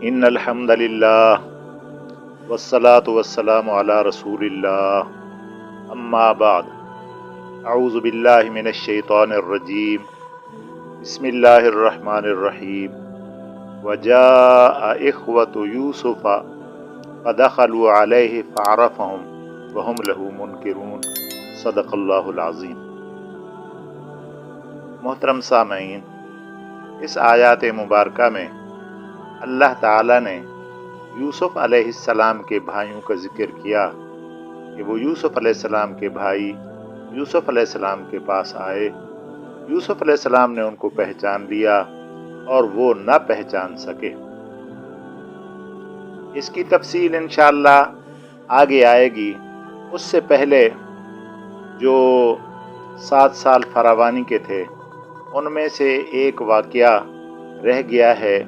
ان الحمد للہ والصلاة والسلام علی رسول اللہ اما بعد اعوذ باللہ من الشیطان الرجیم بسم اللہ الرحمن الرحیم وجاء اخوة یوسف فدخلوا علیہ فعرفهم وهم له منکرون صدق اللہ العظیم۔ محترم سامعین، اس آیات مبارکہ میں اللہ تعالیٰ نے یوسف علیہ السلام کے بھائیوں کا ذکر کیا کہ وہ یوسف علیہ السلام کے بھائی یوسف علیہ السلام کے پاس آئے۔ یوسف علیہ السلام نے ان کو پہچان لیا اور وہ نہ پہچان سکے۔ اس کی تفصیل انشاءاللہ آگے آئے گی۔ اس سے پہلے جو 7 سال فراوانی کے تھے ان میں سے ایک واقعہ رہ گیا ہے،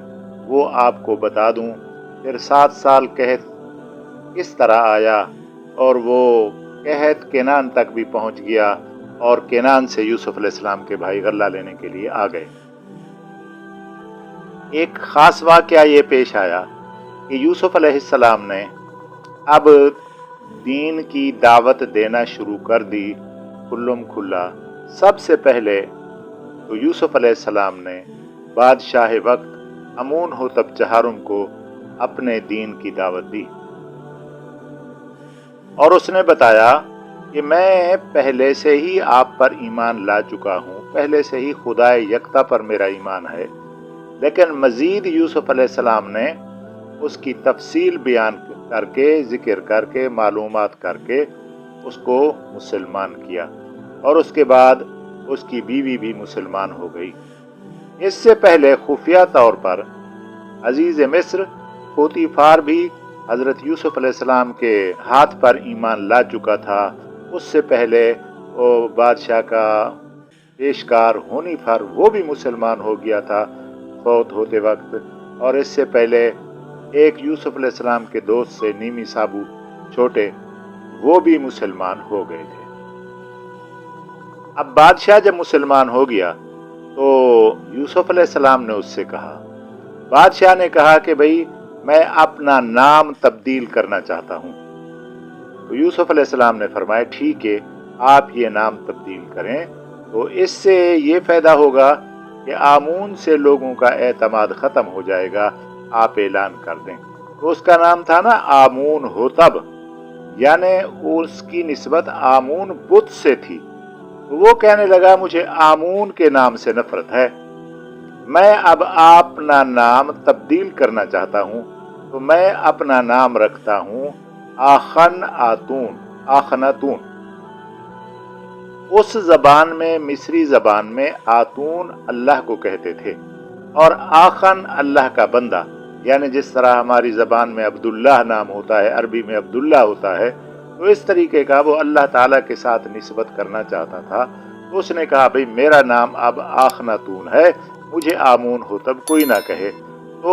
وہ آپ کو بتا دوں۔ پھر 7 سال قحط کس طرح آیا اور وہ قحط کینان تک بھی پہنچ گیا اور کینان سے یوسف علیہ السلام کے بھائی غلہ لینے کے لیے آ گئے۔ ایک خاص واقعہ یہ پیش آیا کہ یوسف علیہ السلام نے اب دین کی دعوت دینا شروع کر دی کھلم کھلا۔ سب سے پہلے تو یوسف علیہ السلام نے بادشاہ وقت امون ہوتب چہارم کو اپنے دین کی دعوت دی اور اس نے بتایا کہ میں پہلے سے ہی آپ پر ایمان لا چکا ہوں، پہلے سے ہی خدا یکتا پر میرا ایمان ہے، لیکن مزید یوسف علیہ السلام نے اس کی تفصیل بیان کر کے، ذکر کر کے، معلومات کر کے اس کو مسلمان کیا اور اس کے بعد اس کی بیوی بھی مسلمان ہو گئی۔ اس سے پہلے خفیہ طور پر عزیز مصر پوتیفار بھی حضرت یوسف علیہ السلام کے ہاتھ پر ایمان لا چکا تھا۔ اس سے پہلے وہ بادشاہ کا پیشکار ہونیفر وہ بھی مسلمان ہو گیا تھا فوت ہوتے وقت، اور اس سے پہلے ایک یوسف علیہ السلام کے دوست سے نیمی سابو چھوٹے وہ بھی مسلمان ہو گئے تھے۔ اب بادشاہ جب مسلمان ہو گیا تو یوسف علیہ السلام نے اس سے کہا، بادشاہ نے کہا کہ بھئی میں اپنا نام تبدیل کرنا چاہتا ہوں۔ تو یوسف علیہ السلام نے فرمایا ٹھیک ہے، آپ یہ نام تبدیل کریں، تو اس سے یہ فائدہ ہوگا کہ آمون سے لوگوں کا اعتماد ختم ہو جائے گا، آپ اعلان کر دیں۔ تو اس کا نام تھا نا آمون ہوتب، یعنی اس کی نسبت آمون بت سے تھی۔ تو وہ کہنے لگا مجھے آمون کے نام سے نفرت ہے، میں اب اپنا نام تبدیل کرنا چاہتا ہوں، تو میں اپنا نام رکھتا ہوں آخن آتون، آخناتون۔ اس زبان میں، مصری زبان میں آتون اللہ کو کہتے تھے اور آخن اللہ کا بندہ، یعنی جس طرح ہماری زبان میں عبداللہ نام ہوتا ہے، عربی میں عبداللہ ہوتا ہے، تو اس طریقے کا وہ اللہ تعالیٰ کے ساتھ نسبت کرنا چاہتا تھا۔ تو اس نے کہا بھئی میرا نام اب آخناتون ہے، مجھے آمون ہوتب کوئی نہ کہے۔ تو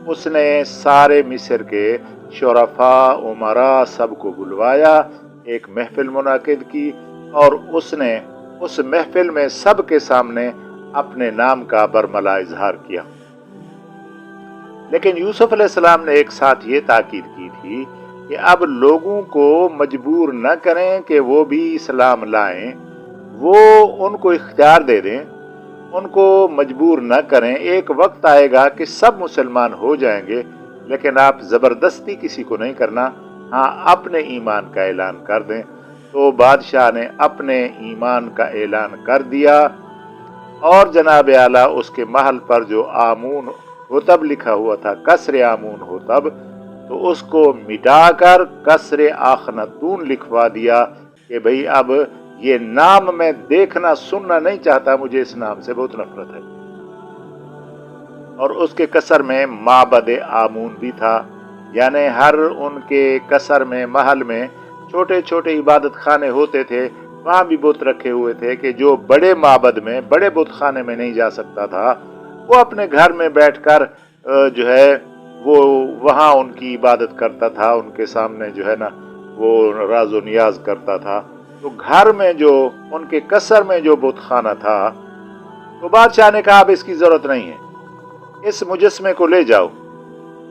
اس نے سارے مصر کے شرفاء امراء سب کو بلوایا، ایک محفل منعقد کی اور اس نے اس محفل میں سب کے سامنے اپنے نام کا برملا اظہار کیا۔ لیکن یوسف علیہ السلام نے ایک ساتھ یہ تاکید کی تھی کہ اب لوگوں کو مجبور نہ کریں کہ وہ بھی اسلام لائیں، وہ ان کو اختیار دے دیں، ان کو مجبور نہ کریں۔ ایک وقت آئے گا کہ سب مسلمان ہو جائیں گے، لیکن آپ زبردستی کسی کو نہیں کرنا، ہاں اپنے ایمان کا اعلان کر دیں۔ تو بادشاہ نے اپنے ایمان کا اعلان کر دیا اور جناب اعلیٰ اس کے محل پر جو آمون ہوتب لکھا ہوا تھا، کسر آمون ہوتب، تو اس کو مٹا کر کسر آخناتون لکھوا دیا کہ بھئی اب یہ نام میں دیکھنا سننا نہیں چاہتا، مجھے اس نام سے بہت نفرت ہے۔ اور اس کے کسر میں معبد آمون بھی تھا، یعنی ہر ان کے کسر میں، محل میں چھوٹے چھوٹے عبادت خانے ہوتے تھے، وہاں بھی بت رکھے ہوئے تھے کہ جو بڑے معبد میں، بڑے بت خانے میں نہیں جا سکتا تھا، وہ اپنے گھر میں بیٹھ کر جو ہے وہ وہاں ان کی عبادت کرتا تھا، ان کے سامنے جو ہے نا وہ راز و نیاز کرتا تھا۔ تو گھر میں جو ان کے کسر میں جو بت خانہ تھا، تو بادشاہ نے کہا اب اس کی ضرورت نہیں ہے، اس مجسمے کو لے جاؤ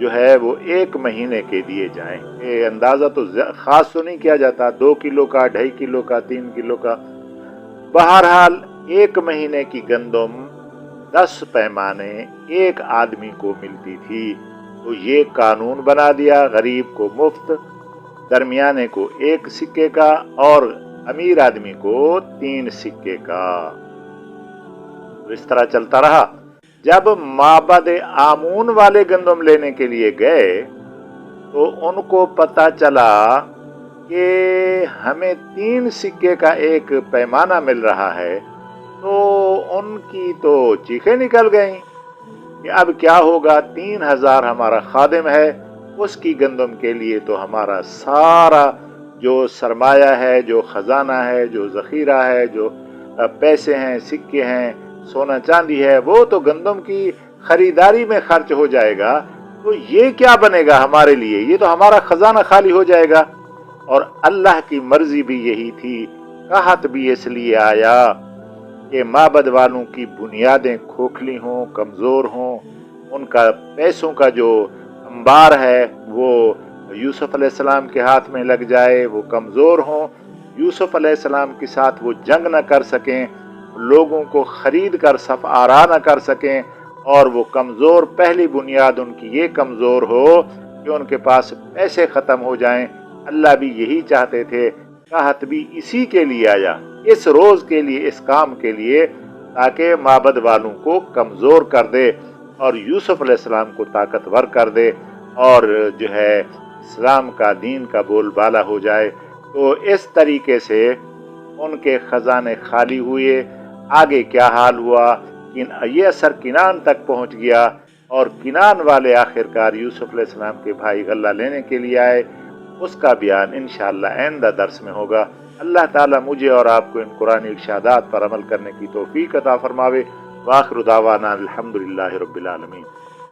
جو ہے وہ 1 مہینے کے دیے جائیں۔ یہ اندازہ تو خاص تو نہیں کیا جاتا، 2 کلو کا، 2.5 کلو کا، 3 کلو کا، بہرحال 1 مہینے کی گندم 10 پیمانے ایک آدمی کو ملتی تھی۔ تو یہ قانون بنا دیا، غریب کو مفت، درمیانے کو 1 سکے کا اور امیر آدمی کو 3 سکے کا۔ اس طرح چلتا رہا۔ جب معبد آمون والے گندم لینے کے لیے گئے تو ان کو پتا چلا کہ ہمیں 3 سکے کا ایک پیمانہ مل رہا ہے، تو ان کی تو چیخیں نکل گئیں کہ اب کیا ہوگا، 3000 ہمارا خادم ہے، اس کی گندم کے لیے تو ہمارا سارا جو سرمایہ ہے، جو خزانہ ہے، جو ذخیرہ ہے، جو پیسے ہیں، سکے ہیں، سونا چاندی ہے، وہ تو گندم کی خریداری میں خرچ ہو جائے گا، تو یہ کیا بنے گا ہمارے لیے، یہ تو ہمارا خزانہ خالی ہو جائے گا۔ اور اللہ کی مرضی بھی یہی تھی، قحط بھی اس لیے آیا کہ معبد والوں کی بنیادیں کھوکھلی ہوں، کمزور ہوں، ان کا پیسوں کا جو انبار ہے وہ یوسف علیہ السلام کے ہاتھ میں لگ جائے، وہ کمزور ہوں، یوسف علیہ السلام کے ساتھ وہ جنگ نہ کر سکیں، لوگوں کو خرید کر صف آرا نہ کر سکیں، اور وہ کمزور، پہلی بنیاد ان کی یہ کمزور ہو کہ ان کے پاس پیسے ختم ہو جائیں۔ اللہ بھی یہی چاہتے تھے، قحط بھی اسی کے لیے آیا، اس روز کے لیے، اس کام کے لیے، تاکہ معبد والوں کو کمزور کر دے اور یوسف علیہ السلام کو طاقتور کر دے، اور جو ہے اسلام کا، دین کا بول بالا ہو جائے۔ تو اس طریقے سے ان کے خزانے خالی ہوئے۔ آگے کیا حال ہوا، یہ اثر کنان تک پہنچ گیا، اور کنان والے آخرکار یوسف علیہ السلام کے بھائی غلہ لینے کے لیے آئے۔ اس کا بیان انشاءاللہ آئندہ درس میں ہوگا۔ اللہ تعالیٰ مجھے اور آپ کو ان قرآنی ارشادات پر عمل کرنے کی توفیق عطا فرماوے۔ وآخر دعوانا الحمدللہ رب العالمین۔